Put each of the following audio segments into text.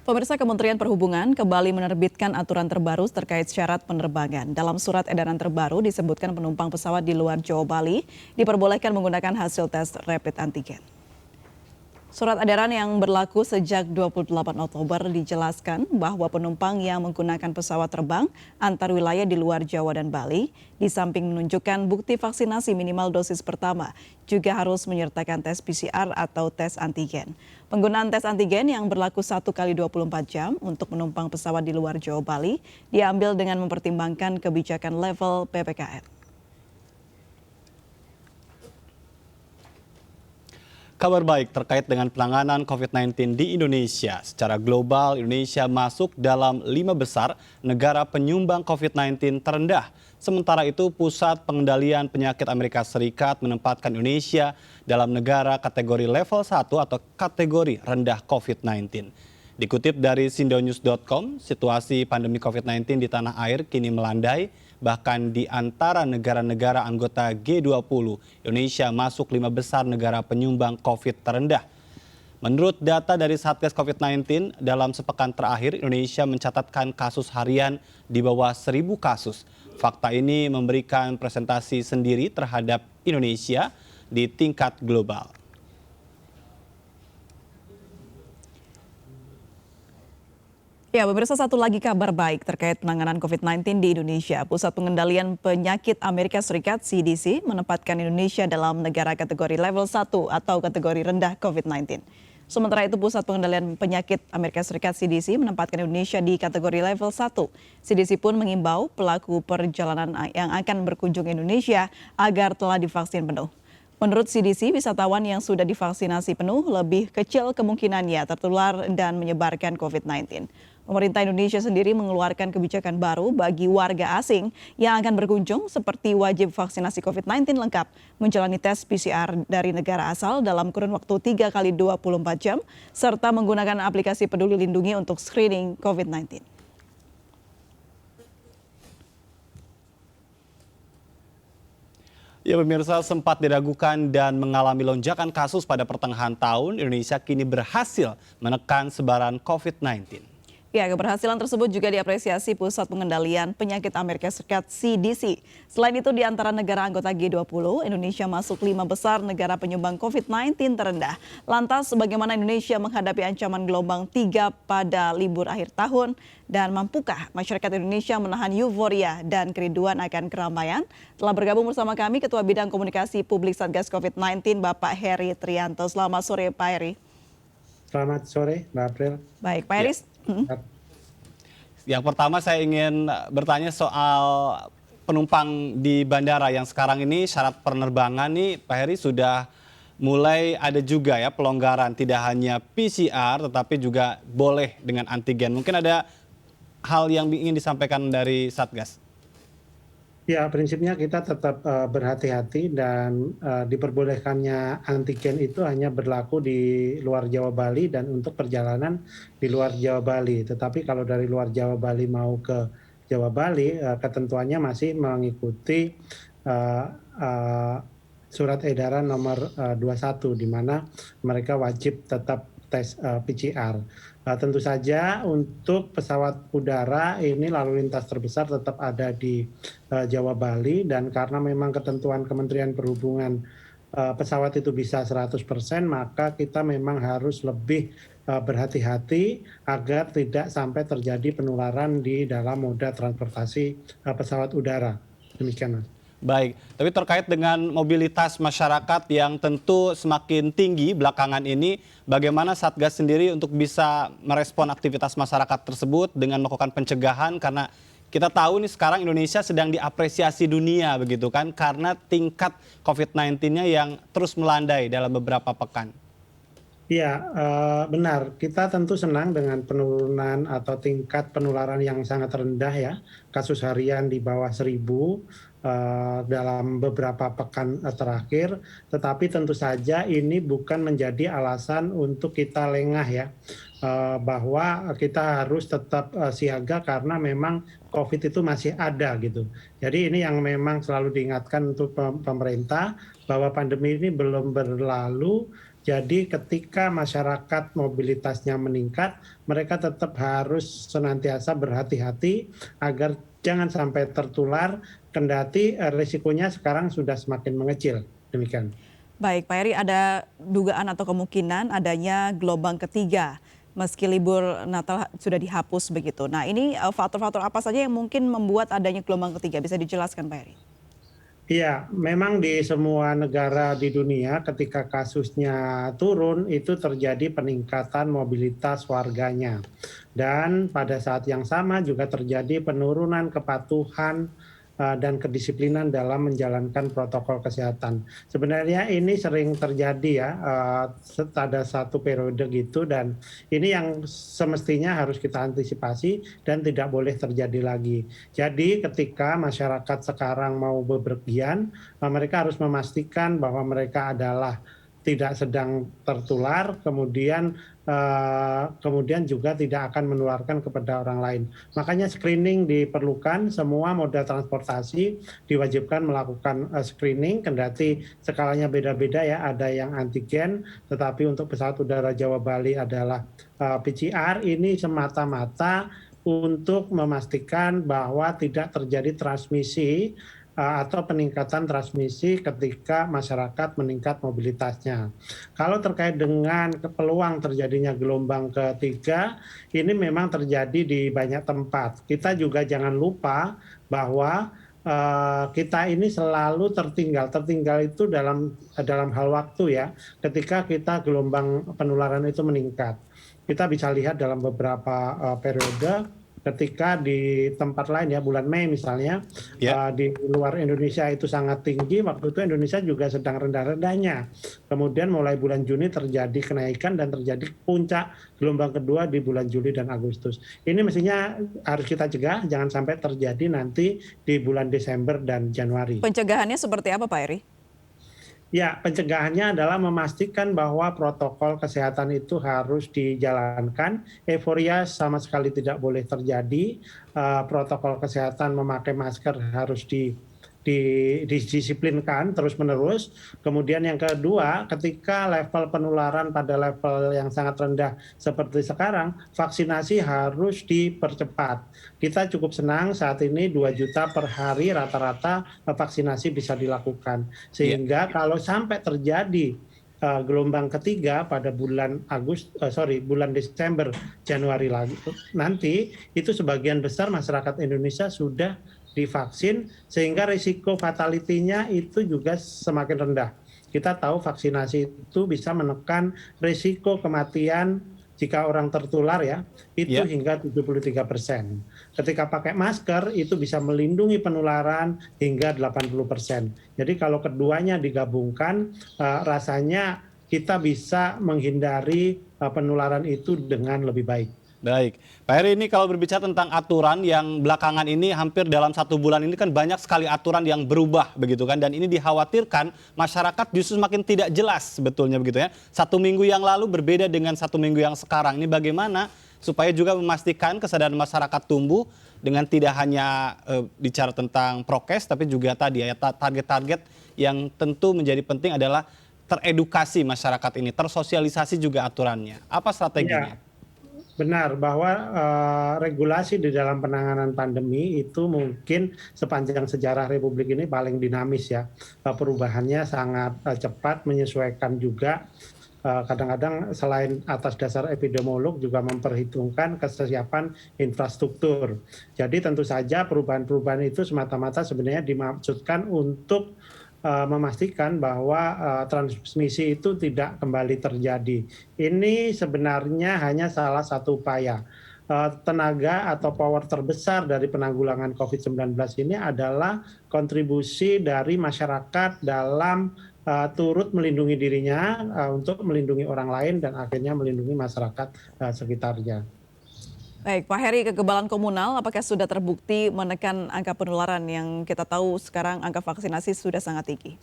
Pemirsa, Kementerian Perhubungan kembali menerbitkan aturan terbaru terkait syarat penerbangan. Dalam surat edaran terbaru disebutkan penumpang pesawat di luar Jawa Bali diperbolehkan menggunakan hasil tes rapid antigen. Surat edaran yang berlaku sejak 28 Oktober dijelaskan bahwa penumpang yang menggunakan pesawat terbang antar wilayah di luar Jawa dan Bali, di samping menunjukkan bukti vaksinasi minimal dosis pertama, juga harus menyertakan tes PCR atau tes antigen. Penggunaan tes antigen yang berlaku 1 kali 24 jam untuk penumpang pesawat di luar Jawa Bali diambil dengan mempertimbangkan kebijakan level PPKM. Kabar baik terkait dengan penanganan COVID-19 di Indonesia. Secara global, Indonesia masuk dalam 5 besar negara penyumbang COVID-19 terendah. Sementara itu, Pusat Pengendalian Penyakit Amerika Serikat menempatkan Indonesia dalam negara kategori level 1 atau kategori rendah COVID-19. Dikutip dari sindonews.com, situasi pandemi COVID-19 di tanah air kini melandai. Bahkan di antara negara-negara anggota G20, Indonesia masuk 5 besar negara penyumbang COVID terendah. Menurut data dari Satgas COVID-19, dalam sepekan terakhir Indonesia mencatatkan kasus harian di bawah 1.000 kasus. Fakta ini memberikan presentasi sendiri terhadap Indonesia di tingkat global. Ya, pemirsa, satu lagi kabar baik terkait penanganan COVID-19 di Indonesia. Pusat Pengendalian Penyakit Amerika Serikat (CDC) menempatkan Indonesia dalam negara kategori level 1 atau kategori rendah COVID-19. Sementara itu, Pusat Pengendalian Penyakit Amerika Serikat (CDC) menempatkan Indonesia di kategori level 1. CDC pun mengimbau pelaku perjalanan yang akan berkunjung Indonesia agar telah divaksin penuh. Menurut CDC, wisatawan yang sudah divaksinasi penuh lebih kecil kemungkinannya tertular dan menyebarkan COVID-19. Pemerintah Indonesia sendiri mengeluarkan kebijakan baru bagi warga asing yang akan berkunjung seperti wajib vaksinasi COVID-19 lengkap, menjalani tes PCR dari negara asal dalam kurun waktu 3 kali 24 jam, serta menggunakan aplikasi Peduli Lindungi untuk screening COVID-19. Ya, pemirsa, sempat diragukan dan mengalami lonjakan kasus pada pertengahan tahun, Indonesia kini berhasil menekan sebaran COVID-19. Ya, keberhasilan tersebut juga diapresiasi Pusat Pengendalian Penyakit Amerika Serikat (CDC). Selain itu, di antara negara anggota G20, Indonesia masuk 5 besar negara penyumbang COVID-19 terendah. Lantas, bagaimana Indonesia menghadapi ancaman gelombang 3 pada libur akhir tahun? Dan mampukah masyarakat Indonesia menahan euforia dan kerinduan akan keramaian? Telah bergabung bersama kami Ketua Bidang Komunikasi Publik Satgas COVID-19, Bapak Heri Trianto. Selamat sore, Pak Heri. Selamat sore, Mbak April. Baik, Pak Heri. Yang pertama saya ingin bertanya soal penumpang di bandara yang sekarang ini syarat penerbangan nih Pak Heri sudah mulai ada juga ya pelonggaran, tidak hanya PCR tetapi juga boleh dengan antigen. Mungkin ada hal yang ingin disampaikan dari Satgas. Ya, prinsipnya kita tetap berhati-hati dan diperbolehkannya antigen itu hanya berlaku di luar Jawa Bali dan untuk perjalanan di luar Jawa Bali. Tetapi kalau dari luar Jawa Bali mau ke Jawa Bali, ketentuannya masih mengikuti surat edaran nomor 21 di mana mereka wajib tetap tes PCR. Tentu saja untuk pesawat udara ini lalu lintas terbesar tetap ada di Jawa Bali dan karena memang ketentuan Kementerian Perhubungan pesawat itu bisa 100%, maka kita memang harus lebih berhati-hati agar tidak sampai terjadi penularan di dalam moda transportasi pesawat udara. Demikian, Mas. Baik, tapi terkait dengan mobilitas masyarakat yang tentu semakin tinggi belakangan ini, bagaimana Satgas sendiri untuk bisa merespon aktivitas masyarakat tersebut dengan melakukan pencegahan? Karena kita tahu nih sekarang Indonesia sedang diapresiasi dunia begitu kan, karena tingkat COVID-19-nya yang terus melandai dalam beberapa pekan. Iya, benar. Kita tentu senang dengan penurunan atau tingkat penularan yang sangat rendah ya. Kasus harian di bawah 1.000 dalam beberapa pekan terakhir. Tetapi tentu saja ini bukan menjadi alasan untuk kita lengah ya. Bahwa kita harus tetap siaga karena memang COVID itu masih ada gitu. Jadi ini yang memang selalu diingatkan untuk pemerintah bahwa pandemi ini belum berlalu. Jadi ketika masyarakat mobilitasnya meningkat, mereka tetap harus senantiasa berhati-hati agar jangan sampai tertular, kendati risikonya sekarang sudah semakin mengecil. Demikian. Baik, Pak Heri, ada dugaan atau kemungkinan adanya gelombang ketiga meski libur Natal sudah dihapus begitu. Nah, ini faktor-faktor apa saja yang mungkin membuat adanya gelombang ketiga? Bisa dijelaskan, Pak Heri? Iya, memang di semua negara di dunia ketika kasusnya turun itu terjadi peningkatan mobilitas warganya. Dan pada saat yang sama juga terjadi penurunan kepatuhan dan kedisiplinan dalam menjalankan protokol kesehatan. Sebenarnya ini sering terjadi ya, pada satu periode gitu, dan ini yang semestinya harus kita antisipasi dan tidak boleh terjadi lagi. Jadi ketika masyarakat sekarang mau bepergian, mereka harus memastikan bahwa mereka adalah tidak sedang tertular, kemudian juga tidak akan menularkan kepada orang lain. Makanya screening diperlukan, semua moda transportasi diwajibkan melakukan screening, kendati skalanya beda-beda ya, ada yang antigen, tetapi untuk pesawat udara Jawa Bali adalah PCR. Ini semata-mata untuk memastikan bahwa tidak terjadi transmisi atau peningkatan transmisi ketika masyarakat meningkat mobilitasnya. Kalau terkait dengan peluang terjadinya gelombang ketiga, ini memang terjadi di banyak tempat. Kita juga jangan lupa bahwa kita ini selalu tertinggal. Tertinggal itu dalam hal waktu ya, ketika kita gelombang penularan itu meningkat. Kita bisa lihat dalam beberapa periode, ketika di tempat lain ya, bulan Mei misalnya, di luar Indonesia itu sangat tinggi, waktu itu Indonesia juga sedang rendah-rendahnya. Kemudian mulai bulan Juni terjadi kenaikan dan terjadi puncak gelombang kedua di bulan Juli dan Agustus. Ini mestinya harus kita cegah, jangan sampai terjadi nanti di bulan Desember dan Januari. Pencegahannya seperti apa, Pak Heri? Ya, pencegahannya adalah memastikan bahwa protokol kesehatan itu harus dijalankan. Euforia sama sekali tidak boleh terjadi. Protokol kesehatan memakai masker harus didisiplinkan terus-menerus. Kemudian yang kedua, ketika level penularan pada level yang sangat rendah seperti sekarang, vaksinasi harus dipercepat. Kita cukup senang saat ini 2 juta per hari rata-rata vaksinasi bisa dilakukan. Sehingga kalau sampai terjadi gelombang ketiga pada bulan bulan Desember, Januari lagi nanti, itu sebagian besar masyarakat Indonesia sudah divaksin, sehingga risiko fatality-nya itu juga semakin rendah. Kita tahu vaksinasi itu bisa menekan risiko kematian jika orang tertular ya, itu hingga 73%. Ketika pakai masker itu bisa melindungi penularan hingga 80%. Jadi kalau keduanya digabungkan, rasanya kita bisa menghindari penularan itu dengan lebih baik. Baik, Pak Heri, ini kalau berbicara tentang aturan yang belakangan ini hampir dalam 1 bulan ini kan banyak sekali aturan yang berubah begitu kan, dan ini dikhawatirkan masyarakat justru semakin tidak jelas sebetulnya begitu ya. 1 minggu yang lalu berbeda dengan 1 minggu yang sekarang. Ini bagaimana supaya juga memastikan kesadaran masyarakat tumbuh dengan tidak hanya bicara tentang prokes, tapi juga tadi ya target-target yang tentu menjadi penting adalah teredukasi masyarakat ini, tersosialisasi juga aturannya. Apa strateginya? Ya. Benar bahwa regulasi di dalam penanganan pandemi itu mungkin sepanjang sejarah Republik ini paling dinamis ya. Perubahannya sangat cepat, menyesuaikan juga. Kadang-kadang selain atas dasar epidemiolog juga memperhitungkan kesiapan infrastruktur. Jadi tentu saja perubahan-perubahan itu semata-mata sebenarnya dimaksudkan untuk memastikan bahwa transmisi itu tidak kembali terjadi. Ini sebenarnya hanya salah satu upaya. Tenaga atau power terbesar dari penanggulangan COVID-19 ini adalah kontribusi dari masyarakat dalam turut melindungi dirinya untuk melindungi orang lain dan akhirnya melindungi masyarakat sekitarnya. Baik, Pak Heri, kekebalan komunal apakah sudah terbukti menekan angka penularan yang kita tahu sekarang angka vaksinasi sudah sangat tinggi?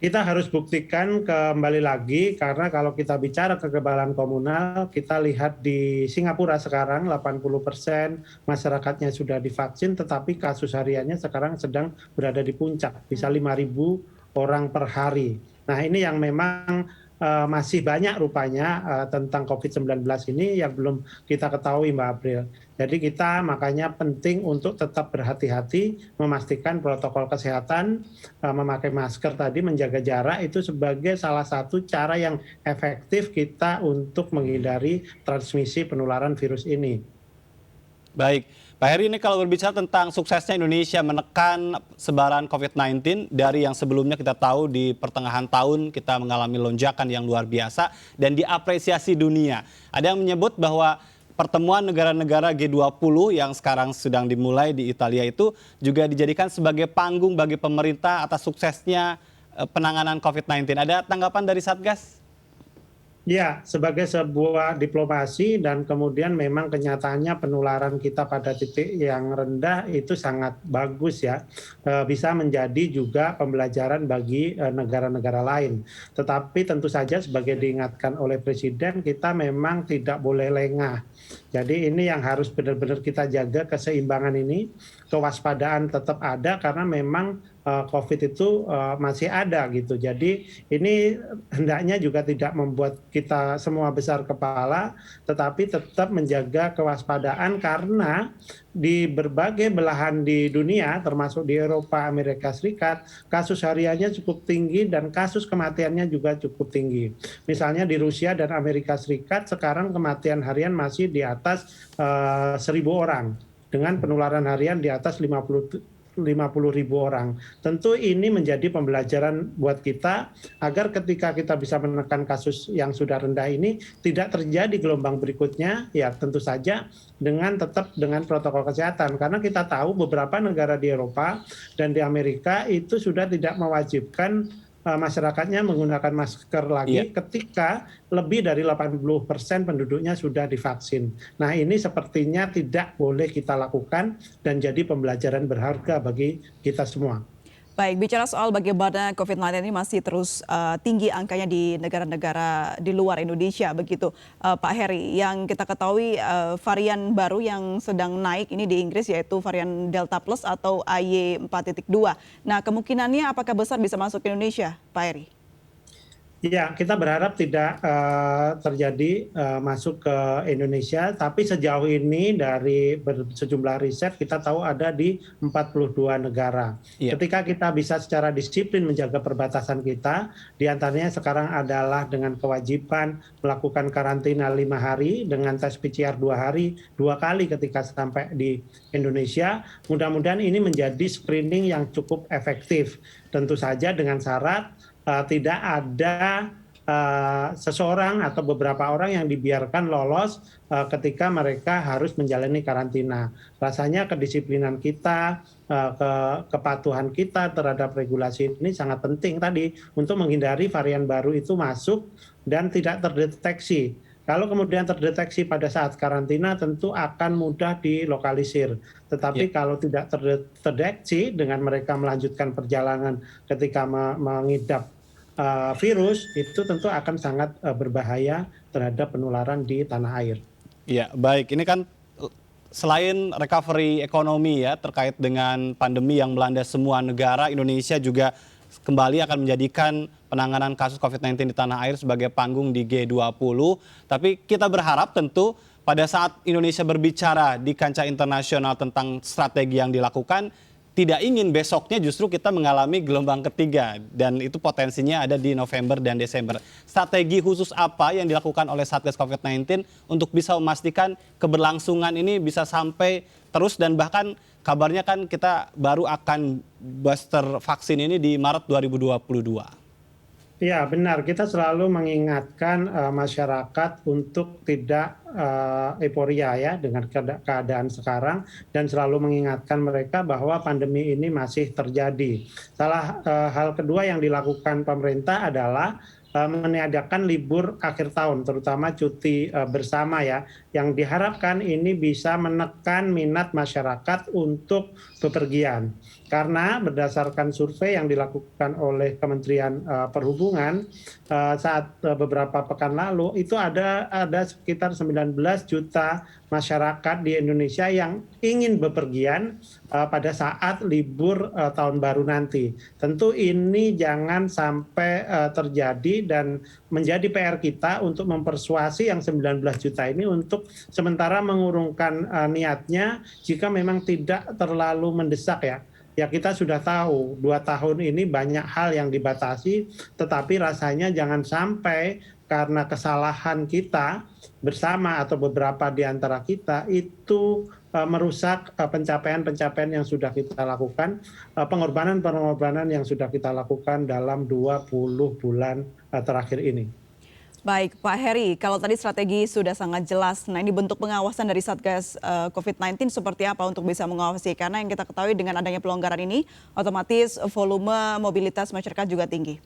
Kita harus buktikan kembali lagi, karena kalau kita bicara kekebalan komunal, kita lihat di Singapura sekarang 80% masyarakatnya sudah divaksin, tetapi kasus hariannya sekarang sedang berada di puncak, bisa 5.000 orang per hari. Nah, ini yang memang masih banyak rupanya tentang COVID-19 ini yang belum kita ketahui, Mbak April. Jadi kita makanya penting untuk tetap berhati-hati, memastikan protokol kesehatan, memakai masker tadi, menjaga jarak itu sebagai salah satu cara yang efektif kita untuk menghindari transmisi penularan virus ini. Baik, Pak Heri, ini kalau berbicara tentang suksesnya Indonesia menekan sebaran COVID-19 dari yang sebelumnya kita tahu di pertengahan tahun kita mengalami lonjakan yang luar biasa dan diapresiasi dunia. Ada yang menyebut bahwa pertemuan negara-negara G20 yang sekarang sedang dimulai di Italia itu juga dijadikan sebagai panggung bagi pemerintah atas suksesnya penanganan COVID-19. Ada tanggapan dari Satgas? Ya, sebagai sebuah diplomasi dan kemudian memang kenyataannya penularan kita pada titik yang rendah itu sangat bagus ya. Bisa menjadi juga pembelajaran bagi negara-negara lain. Tetapi tentu saja sebagai diingatkan oleh Presiden, kita memang tidak boleh lengah. Jadi ini yang harus benar-benar kita jaga, keseimbangan ini, kewaspadaan tetap ada karena memang COVID itu masih ada gitu. Jadi ini hendaknya juga tidak membuat kita semua besar kepala, tetapi tetap menjaga kewaspadaan karena di berbagai belahan di dunia, termasuk di Eropa, Amerika Serikat, kasus hariannya cukup tinggi dan kasus kematiannya juga cukup tinggi. Misalnya di Rusia dan Amerika Serikat sekarang kematian harian masih di atas 1.000 orang dengan penularan harian di atas 50.000 orang. Tentu ini menjadi pembelajaran buat kita agar ketika kita bisa menekan kasus yang sudah rendah ini tidak terjadi gelombang berikutnya, ya tentu saja tetap dengan protokol kesehatan. Karena kita tahu beberapa negara di Eropa dan di Amerika itu sudah tidak mewajibkan masyarakatnya menggunakan masker lagi ketika lebih dari 80% penduduknya sudah divaksin. Nah, ini sepertinya tidak boleh kita lakukan dan jadi pembelajaran berharga bagi kita semua. Baik, bicara soal bagaimana COVID-19 ini masih terus tinggi angkanya di negara-negara di luar Indonesia begitu, Pak Heri. Yang kita ketahui varian baru yang sedang naik ini di Inggris yaitu varian Delta Plus atau AY4.2. Nah, kemungkinannya apakah besar bisa masuk ke Indonesia, Pak Heri? Ya, kita berharap tidak terjadi masuk ke Indonesia, tapi sejauh ini dari sejumlah riset kita tahu ada di 42 negara. Ketika kita bisa secara disiplin menjaga perbatasan kita, diantaranya sekarang adalah dengan kewajiban melakukan karantina 5 hari dengan tes PCR 2 hari, 2 kali ketika sampai di Indonesia. Mudah-mudahan ini menjadi screening yang cukup efektif. Tentu saja dengan syarat tidak ada seseorang atau beberapa orang yang dibiarkan lolos ketika mereka harus menjalani karantina. Rasanya kedisiplinan kita, kepatuhan kita terhadap regulasi ini sangat penting tadi untuk menghindari varian baru itu masuk dan tidak terdeteksi. Kalau kemudian terdeteksi pada saat karantina tentu akan mudah dilokalisir. Tetapi kalau tidak terdeteksi dengan mereka melanjutkan perjalanan ketika mengidap virus, itu tentu akan sangat berbahaya terhadap penularan di tanah air. Ya, baik. Ini kan selain recovery ekonomi ya terkait dengan pandemi yang melanda semua negara, Indonesia juga kembali akan menjadikan penanganan kasus COVID-19 di tanah air sebagai panggung di G20. Tapi kita berharap tentu pada saat Indonesia berbicara di kancah internasional tentang strategi yang dilakukan, tidak ingin besoknya justru kita mengalami gelombang ketiga. Dan itu potensinya ada di November dan Desember. Strategi khusus apa yang dilakukan oleh Satgas COVID-19 untuk bisa memastikan keberlangsungan ini bisa sampai terus dan bahkan kabarnya kan kita baru akan booster vaksin ini di Maret 2022. Ya benar, kita selalu mengingatkan masyarakat untuk tidak euforia ya dengan keadaan sekarang dan selalu mengingatkan mereka bahwa pandemi ini masih terjadi. Hal kedua yang dilakukan pemerintah adalah meniadakan libur akhir tahun, terutama cuti bersama ya, yang diharapkan ini bisa menekan minat masyarakat untuk bepergian. Karena berdasarkan survei yang dilakukan oleh Kementerian Perhubungan saat beberapa pekan lalu, itu ada sekitar 19 juta masyarakat di Indonesia yang ingin bepergian pada saat libur tahun baru nanti. Tentu ini jangan sampai terjadi dan menjadi PR kita untuk mempersuasi yang 19 juta ini untuk sementara mengurungkan niatnya jika memang tidak terlalu mendesak ya. Ya kita sudah tahu 2 tahun ini banyak hal yang dibatasi, tetapi rasanya jangan sampai karena kesalahan kita bersama atau beberapa di antara kita itu merusak pencapaian-pencapaian yang sudah kita lakukan, pengorbanan-pengorbanan yang sudah kita lakukan dalam 20 bulan terakhir ini. Baik, Pak Heri, kalau tadi strategi sudah sangat jelas, nah ini bentuk pengawasan dari Satgas COVID-19 seperti apa untuk bisa mengawasi? Karena yang kita ketahui dengan adanya pelonggaran ini, otomatis volume mobilitas masyarakat juga tinggi.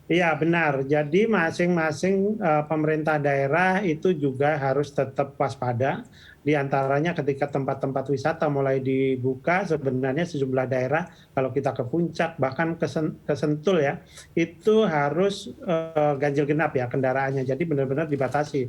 Iya benar, jadi masing-masing pemerintah daerah itu juga harus tetap waspada. Di antaranya ketika tempat-tempat wisata mulai dibuka, sebenarnya sejumlah daerah kalau kita ke Puncak bahkan ke Sentul ya, itu harus ganjil genap ya kendaraannya, jadi benar-benar dibatasi.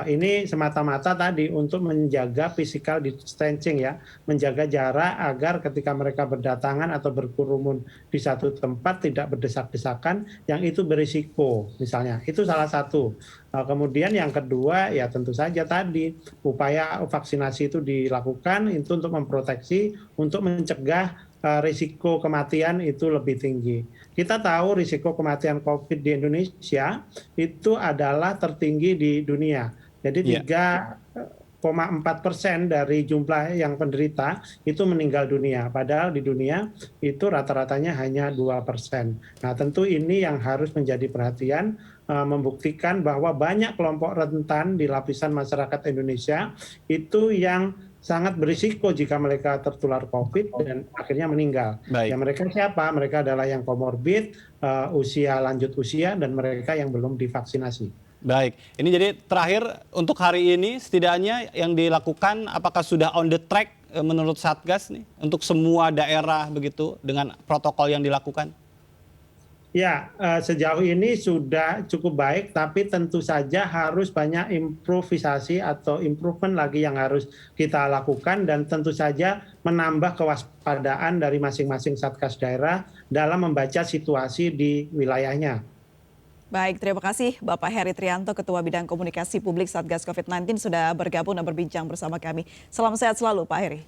Ini semata-mata tadi untuk menjaga physical distancing ya, menjaga jarak agar ketika mereka berdatangan atau berkerumun di satu tempat tidak berdesak-desakan yang itu berisiko misalnya. Itu salah satu. Kemudian yang kedua ya tentu saja tadi upaya vaksinasi itu dilakukan itu untuk memproteksi, untuk mencegah risiko kematian itu lebih tinggi. Kita tahu risiko kematian COVID di Indonesia itu adalah tertinggi di dunia. Jadi 3,4% dari jumlah yang penderita itu meninggal dunia. Padahal di dunia itu rata-ratanya hanya 2%. Nah tentu ini yang harus menjadi perhatian, membuktikan bahwa banyak kelompok rentan di lapisan masyarakat Indonesia itu yang sangat berisiko jika mereka tertular COVID dan akhirnya meninggal. Baik. Ya mereka siapa? Mereka adalah yang komorbid, lanjut usia, dan mereka yang belum divaksinasi. Baik, ini jadi terakhir untuk hari ini setidaknya yang dilakukan apakah sudah on the track menurut Satgas nih untuk semua daerah begitu dengan protokol yang dilakukan? Ya, sejauh ini sudah cukup baik, tapi tentu saja harus banyak improvisasi atau improvement lagi yang harus kita lakukan dan tentu saja menambah kewaspadaan dari masing-masing Satgas daerah dalam membaca situasi di wilayahnya. Baik, terima kasih Bapak Heri Trianto, Ketua Bidang Komunikasi Publik Satgas COVID-19 sudah bergabung dan berbincang bersama kami. Salam sehat selalu Pak Heri.